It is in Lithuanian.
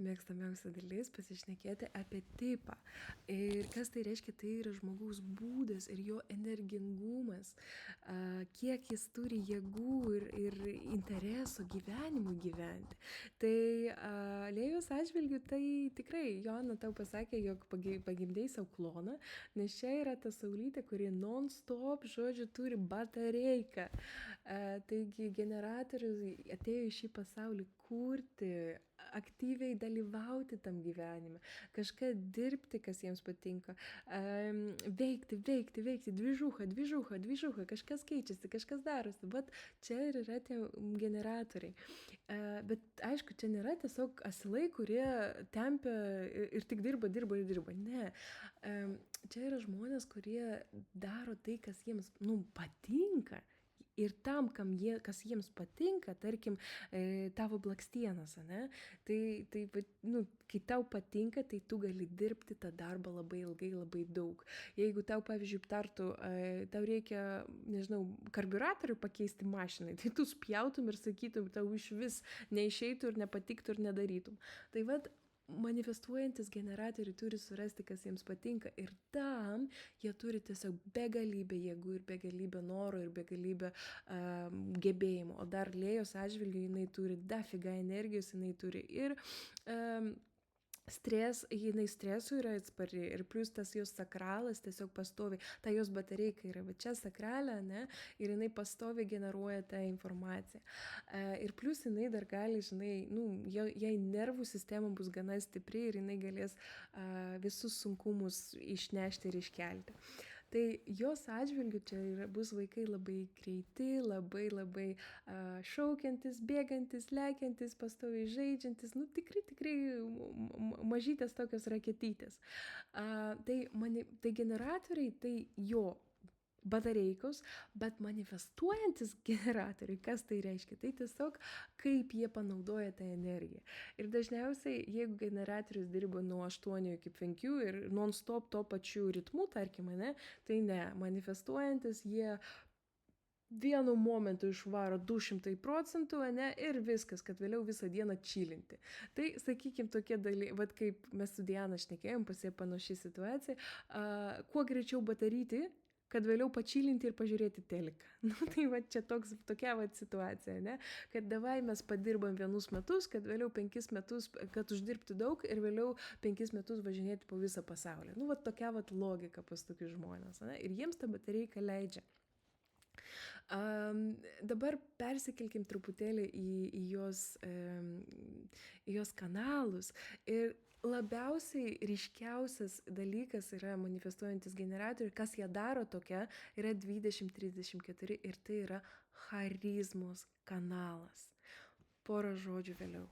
mėgstamiausia dalis pasišnekėti apie tipą. Ir kas tai reiškia, tai yra žmogaus būdas ir jo energingumas, kiek jis turi jėgų ir interesų gyvenimui gyventi. Tai Lėjos atžvilgiu tai tikrai Joana tau pasakė, jog pagimdei savo kloną, nes čia yra ta saulytė, kuri non-stop, žodžiu, turi batareiką. Taigi generatorius atėjo į šį pasaulį kurti, aktyviai dalyvauti tam gyvenime, kažką dirbti, kas jiems patinka, veikti, dvižucha, kažkas keičiasi, kažkas darosi, bet čia ir yra tie generatoriai. Bet aišku, čia nėra tiesiog asilai, kurie tempia ir tik dirba. Ne. Čia yra žmonės, kurie daro tai, kas jiems patinka. Ir tam, kas jiems patinka, tarkim, tavo blakstienas, ne? Tai kai tau patinka, tai tu gali dirbti tą darbą labai ilgai, labai daug. Jeigu tau, pavyzdžiui, tau reikia, nežinau, karburatorių pakeisti mašinai, tai tu spjautum ir sakytum, tau iš vis neišeitų ir nepatiktų ir nedarytum. Tai manifestuojantis generatoriai turi surasti, kas jiems patinka, ir tam jie turi tiesiog begalybę jėgų ir begalybę noro ir begalybę gebėjimų. O dar Lėjos atžvilgiu jinai turi dafiga energijos, jinai turi ir jinai stresui yra atspari, ir plus tas jos sakralas tiesiog pastovi, ta jos batareika yra va čia sakralė, ne, ir jinai pastovi generuoja tą informaciją. Ir plus jinai dar gali, žinai, jei nervų sistema bus gana stipri ir jinai galės visus sunkumus išnešti ir iškelti. Tai jos atžvilgiu čia bus vaikai labai greiti, labai šaukiantis, bėgantis, lekiantis, pastoviai žaidžiantis, tikrai mažytės tokios raketytės. Tai generatoriai, tai jo batareikos, bet manifestuojantis generatoriai, kas tai reiškia? Tai tiesiog kaip jie panaudoja tą energiją. Ir dažniausiai, jeigu generatorius dirba nuo 8 iki 5 ir non-stop to pačiu ritmu, tarkim, ne, tai ne, manifestuojantis jie vienu momentu išvaro 200%, ne, ir viskas, kad vėliau visą dieną čilinti. Tai, sakykime, tokie dalykai, vat kaip mes su Diana šnekėjom, panaši situacija, kuo greičiau bataryti, kad vėliau pačilinti ir pažiūrėti teliką. Tai čia tokia situacija, ne? Kad davai mes padirbam 1 metus, kad vėliau 5 metus, kad uždirbti daug ir vėliau 5 metus važinėti po visą pasaulį. Tokia logika pas tokius žmonės, ne? Ir jiems ta batareika leidžia. Dabar persikelkim truputėlį į jos kanalus. Ir labiausiai ryškiausias dalykas yra manifestuojantis generatoriai, kas ją daro tokia, yra 2034 ir tai yra charizmos kanalas. Porą žodžių vėliau.